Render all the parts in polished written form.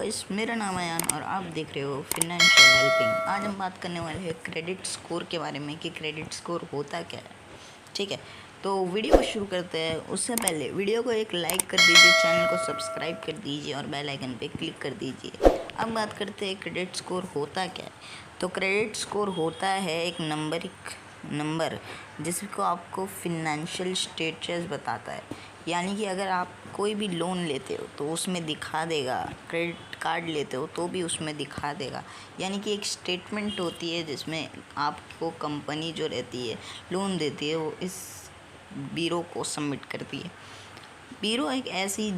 Guys, मेरा नाम है अयान और आप देख रहे हो फिनेंशियल हेल्पिंग। आज हम बात करने वाले हैं क्रेडिट स्कोर के बारे में कि क्रेडिट स्कोर होता क्या है। ठीक है, तो वीडियो को शुरू करते हैं। उससे पहले वीडियो को एक लाइक कर दीजिए, चैनल को सब्सक्राइब कर दीजिए और बेल आइकन पे क्लिक कर दीजिए। अब बात करते हैं क्रेडिट स्कोर होता क्या है। तो क्रेडिट स्कोर होता है एक नंबर जिसको आपको फिनेंशियल स्टेटस बताता है। यानी कि अगर आप कोई भी लोन लेते हो तो उसमें दिखा देगा, क्रेडिट कार्ड लेते हो तो भी उसमें दिखा देगा। यानी कि एक स्टेटमेंट होती है जिसमें आपको कंपनी जो रहती है लोन देती है वो इस ब्यूरो को सबमिट करती है। ब्यूरो एक ऐसी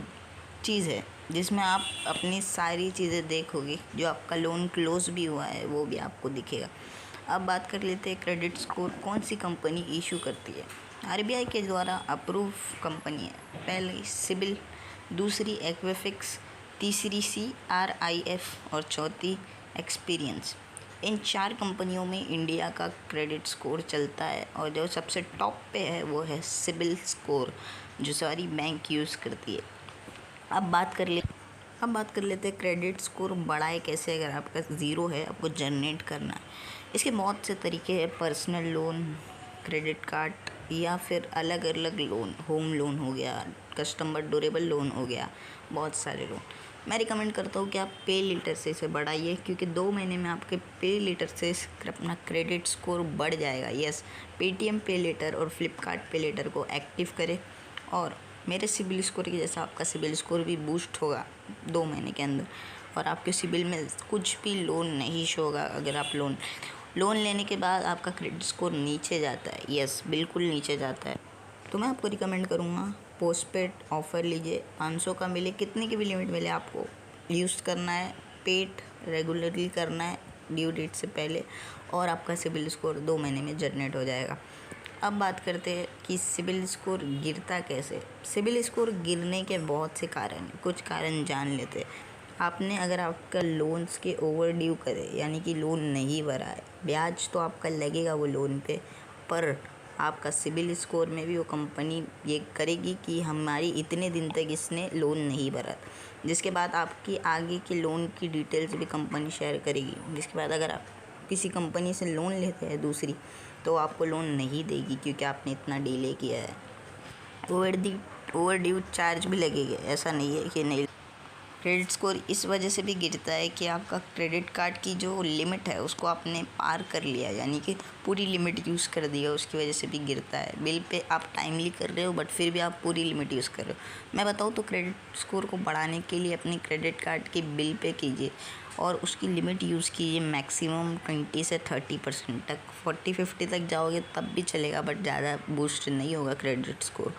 चीज़ है जिसमें आप अपनी सारी चीज़ें देखोगे, जो आपका लोन क्लोज भी हुआ है वो भी आपको दिखेगा। अब बात कर लेते हैं क्रेडिट स्कोर कौन सी कंपनी इशू करती है। आरबीआई के द्वारा अप्रूव कंपनी है। पहली सिबिल, दूसरी एक्विफिक्स, तीसरी CRIF और चौथी एक्सपीरियंस। इन 4 कंपनियों में इंडिया का क्रेडिट स्कोर चलता है और जो सबसे टॉप पे है वो है सिबिल स्कोर, जो सारी बैंक यूज़ करती है। अब बात कर लेते हैं क्रेडिट स्कोर बढ़ाए कैसे। अगर आपका ज़ीरो है, आपको जनरेट करना है। इसके बहुत से तरीके हैं। पर्सनल लोन, क्रेडिट कार्ड या फिर अलग अलग लोन, होम लोन हो गया, कस्टमर ड्यूरेबल लोन हो गया, बहुत सारे लोन। मैं रिकमेंड करता हूँ कि आप पे लेटर से इसे बढ़ाइए, क्योंकि 2 महीने में आपके पे लेटर से अपना क्रेडिट स्कोर बढ़ जाएगा। यस, पेटीएम पे लेटर और फ्लिपकार्ट पे लेटर को एक्टिव करें और मेरे सिबिल स्कोर के जैसा आपका सिबिल स्कोर भी बूस्ट होगा 2 महीने के अंदर और आपके सिबिल में कुछ भी लोन नहीं शो होगा। अगर आप लोन लेने के बाद आपका क्रेडिट स्कोर नीचे जाता है, यस बिल्कुल नीचे जाता है, तो मैं आपको रिकमेंड करूँगा पोस्टपेड ऑफ़र लीजिए। 500 का मिले, कितने की भी लिमिट मिले, आपको यूज़ करना है, पेड रेगुलरली करना है ड्यू डेट से पहले और आपका सिबिल स्कोर 2 महीने में जनरेट हो जाएगा। अब बात करते हैं कि सिबिल स्कोर गिरता कैसे। सिबिल स्कोर गिरने के बहुत से कारण हैं, कुछ कारण जान लेते हैं। आपने अगर आपका लोन्स के ओवर ड्यू करे, यानी कि लोन नहीं भरा है, ब्याज तो आपका लगेगा वो लोन पे, पर आपका सिबिल स्कोर में भी वो कंपनी ये करेगी कि हमारी इतने दिन तक इसने लोन नहीं भरा, जिसके बाद आपकी आगे के लोन की डिटेल्स भी कंपनी शेयर करेगी। जिसके बाद अगर आप किसी कंपनी से लोन लेते हैं दूसरी, तो आपको लोन नहीं देगी क्योंकि आपने इतना डिले किया है। ओवर ड्यू चार्ज भी लगेगा, ऐसा नहीं है कि नहीं। क्रेडिट स्कोर इस वजह से भी गिरता है कि आपका क्रेडिट कार्ड की जो लिमिट है उसको आपने पार कर लिया, यानी कि पूरी लिमिट यूज़ कर दिया, उसकी वजह से भी गिरता है। बिल पे आप टाइमली कर रहे हो बट फिर भी आप पूरी लिमिट यूज़ कर रहे हो। मैं बताऊँ तो क्रेडिट स्कोर को बढ़ाने के लिए अपने क्रेडिट कार्ड की बिल पे कीजिए और उसकी लिमिट यूज़ कीजिए मैक्सिमम 20 से 30% तक। 40-50 तक जाओगे तब भी चलेगा, बट ज़्यादा बूस्ट नहीं होगा क्रेडिट स्कोर।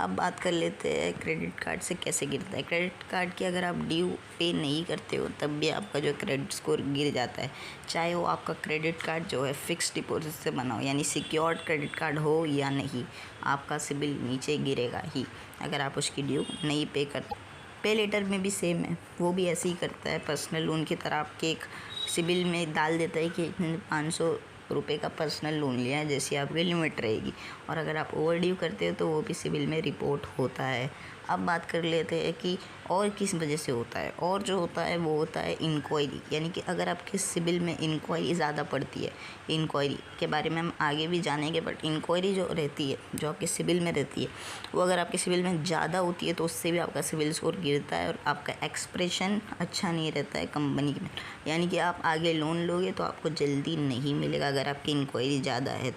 अब बात कर लेते हैं क्रेडिट कार्ड से कैसे गिरता है। क्रेडिट कार्ड की अगर आप ड्यू पे नहीं करते हो तब भी आपका जो क्रेडिट स्कोर गिर जाता है, चाहे वो आपका क्रेडिट कार्ड जो है फिक्स डिपॉजिट से बना हो, यानी सिक्योर्ड क्रेडिट कार्ड हो या नहीं, आपका सिबिल नीचे गिरेगा ही अगर आप उसकी ड्यू नहीं पे करते। पे लेटर में भी सेम है, वो भी ऐसे ही करता है। पर्सनल लोन की तरह आपके एक सिबिल में डाल देता है कि 500 रुपये का पर्सनल लोन लिया है, जैसी आपकी लिमिट रहेगी, और अगर आप ओवर ड्यू करते हो तो वो भी सिबिल में रिपोर्ट होता है। अब बात कर लेते हैं कि और किस वजह से होता है। और जो होता है वो होता है इंक्वायरी, यानी कि अगर आपके सिबिल में इंक्वायरी ज़्यादा पड़ती है, इंक्वायरी के बारे में हम आगे भी जानेंगे, बट इंक्वायरी जो रहती है, जो आपके सिबिल में रहती है, वो अगर आपके सिबिल में ज़्यादा होती है तो उससे भी आपका सिबिल स्कोर गिरता है और आपका एक्सप्रेशन अच्छा नहीं रहता है कंपनी में, यानी कि आप आगे लोन लोगे तो आपको जल्दी नहीं मिलेगा अगर आपकी इंक्वायरी ज़्यादा है।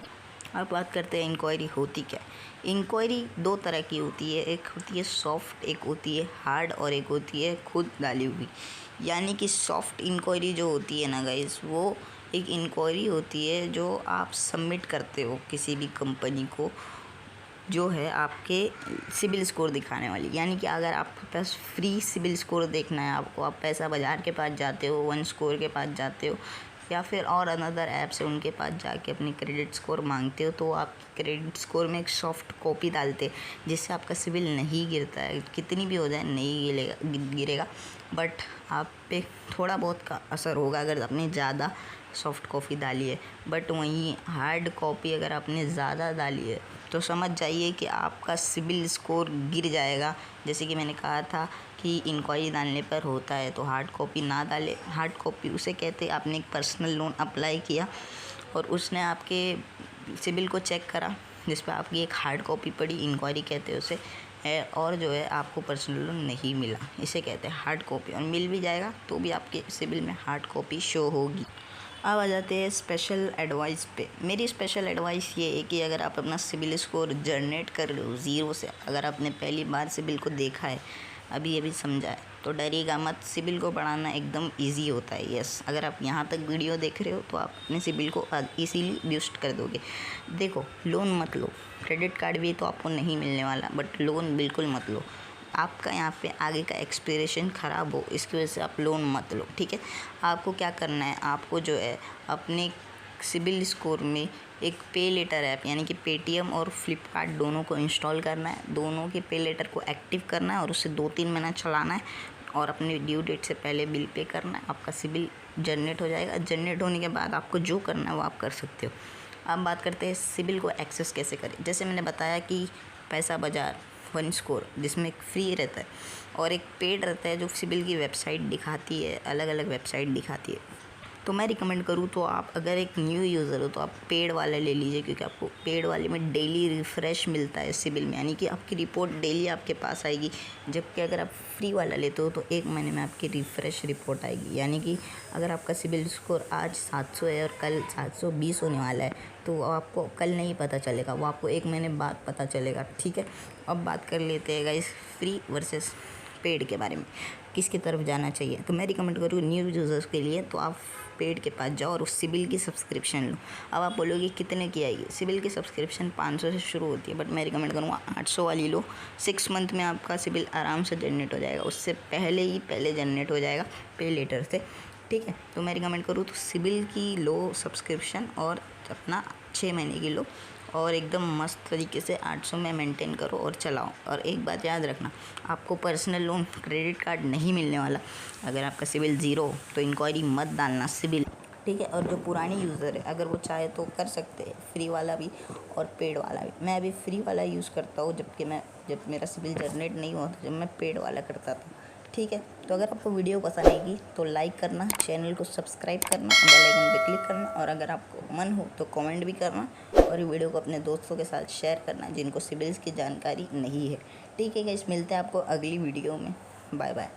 अब बात करते हैं इंक्वायरी होती क्या है। इंक्वायरी 2 तरह की होती है, एक होती है सॉफ्ट, एक होती है हार्ड और एक होती है खुद डाली हुई। यानी कि सॉफ्ट इंक्वायरी जो होती है ना गाइस, वो एक इंक्वायरी होती है जो आप सबमिट करते हो किसी भी कंपनी को, जो है आपके सिबिल स्कोर दिखाने वाली। यानी कि अगर आपके पास फ्री सिबिल स्कोर देखना है आपको, आप पैसा बाज़ार के पास जाते हो, वन स्कोर के पास जाते हो या फिर और अनदर ऐप से उनके पास जाके अपनी क्रेडिट स्कोर मांगते हो, तो आप क्रेडिट स्कोर में एक सॉफ्ट कॉपी डालते हैं जिससे आपका सिबिल नहीं गिरता है। कितनी भी हो जाए नहीं गिरेगा, बट आप पे थोड़ा बहुत का असर होगा अगर आपने ज़्यादा सॉफ्ट कॉपी डाली है। बट वहीं हार्ड कॉपी अगर आपने ज़्यादा डाली है तो समझ जाइए कि आपका सिबिल स्कोर गिर जाएगा। जैसे कि मैंने कहा था कि इंक्वायरी डालने पर होता है, तो हार्ड कॉपी ना डालें। हार्ड कॉपी उसे कहते हैं आपने एक पर्सनल लोन अप्लाई किया और उसने आपके सिबिल को चेक करा, जिस पर आपकी एक हार्ड कॉपी पड़ी, इंक्वायरी कहते हैं उसे, और जो है आपको पर्सनल लोन नहीं मिला, इसे कहते हैं हार्ड कॉपी। और मिल भी जाएगा तो भी आपके सिबिल में हार्ड कॉपी शो होगी। अब आ जाते हैं स्पेशल एडवाइस पे। मेरी स्पेशल एडवाइस ये है कि अगर आप अपना सिबिल स्कोर जनरेट कर रहे हो ज़ीरो से, अगर आपने पहली बार सिबिल को देखा है, अभी समझा है, तो डरिएगा मत। सिबिल को बढ़ाना एकदम इजी होता है। यस, अगर आप यहाँ तक वीडियो देख रहे हो तो आप अपने सिबिल को इजीली बूस्ट कर दोगे। देखो, लोन मत लो, क्रेडिट कार्ड भी तो आपको नहीं मिलने वाला, बट लोन बिल्कुल मत लो। आपका यहाँ पे आगे का एक्सपीरियंस ख़राब हो, इसकी वजह से आप लोन मत लो, ठीक है। आपको क्या करना है, आपको जो है अपने सिबिल स्कोर में एक पे लेटर ऐप यानी कि पेटीएम और फ्लिपकार्ट दोनों को इंस्टॉल करना है। दोनों के पे लेटर को एक्टिव करना है और उसे 2-3 महीना चलाना है और अपने ड्यू डेट से पहले बिल पे करना है। आपका सिबिल जनरेट हो जाएगा। जनरेट होने के बाद आपको जो करना है वो आप कर सकते हो। अब बात करते हैं सिबिल को एक्सेस कैसे करें। जैसे मैंने बताया कि पैसा बाज़ार, वन स्कोर, जिसमें एक फ्री रहता है और एक पेड रहता है जो सिबिल की वेबसाइट दिखाती है, अलग अलग वेबसाइट दिखाती है। तो मैं रिकमेंड करूँ तो आप अगर एक न्यू यूज़र हो तो आप पेड वाला ले लीजिए, क्योंकि आपको पेड वाले में डेली रिफ़्रेश मिलता है सिबिल में, यानी कि आपकी रिपोर्ट डेली आपके पास आएगी। जबकि अगर आप फ्री वाला लेते हो तो 1 महीने में आपकी रिफ़्रेश रिपोर्ट आएगी। यानी कि अगर आपका सिबिल स्कोर आज 700 है और कल 720 होने वाला है, तो आपको कल नहीं पता चलेगा, वो आपको 1 महीने बाद पता चलेगा, ठीक है। अब बात कर लेते हैं गाइस फ्री वर्सेस पेड के बारे में, किसकी तरफ जाना चाहिए। तो मैं रिकमेंड करूँ न्यू यूज़र्स के लिए तो आप पेड के पास जाओ और उस सिबिल की सब्सक्रिप्शन लो। अब आप बोलोगे कितने की आएगी। सिबिल की सब्सक्रिप्शन 500 से शुरू होती है, बट मैं रिकमेंड करूँगा 800 वाली लो। 6 मंथ में आपका सिबिल आराम से जनरेट हो जाएगा, उससे पहले जनरेट हो जाएगा पे लेटर से, ठीक है। तो मैं रिकमेंड करूँ तो सिबिल की लो सब्सक्रिप्शन और अपना 6 महीने की लो और एकदम मस्त तरीके से 800 में मेंटेन करो और चलाओ। और एक बात याद रखना, आपको पर्सनल लोन, क्रेडिट कार्ड नहीं मिलने वाला। अगर आपका सिबिल ज़ीरो हो तो इंक्वायरी मत डालना सिबिल, ठीक है। और जो पुरानी यूज़र है अगर वो चाहे तो कर सकते हैं फ्री वाला भी और पेड वाला भी। मैं अभी फ्री वाला यूज़ करता हूँ, जब मेरा सिबिल जनरेट नहीं हुआ था, जब मैं पेड वाला करता था, ठीक है। तो अगर आपको वीडियो पसंद आएगी तो लाइक करना, चैनल को सब्सक्राइब करना, बेल आइकन पे क्लिक करना, और अगर आपको मन हो तो कमेंट भी करना और वीडियो को अपने दोस्तों के साथ शेयर करना जिनको सिबिल्स की जानकारी नहीं है, ठीक है गाइस। मिलते हैं आपको अगली वीडियो में। Bye bye.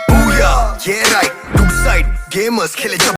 Booyah, yeah right, two side gamers kill it.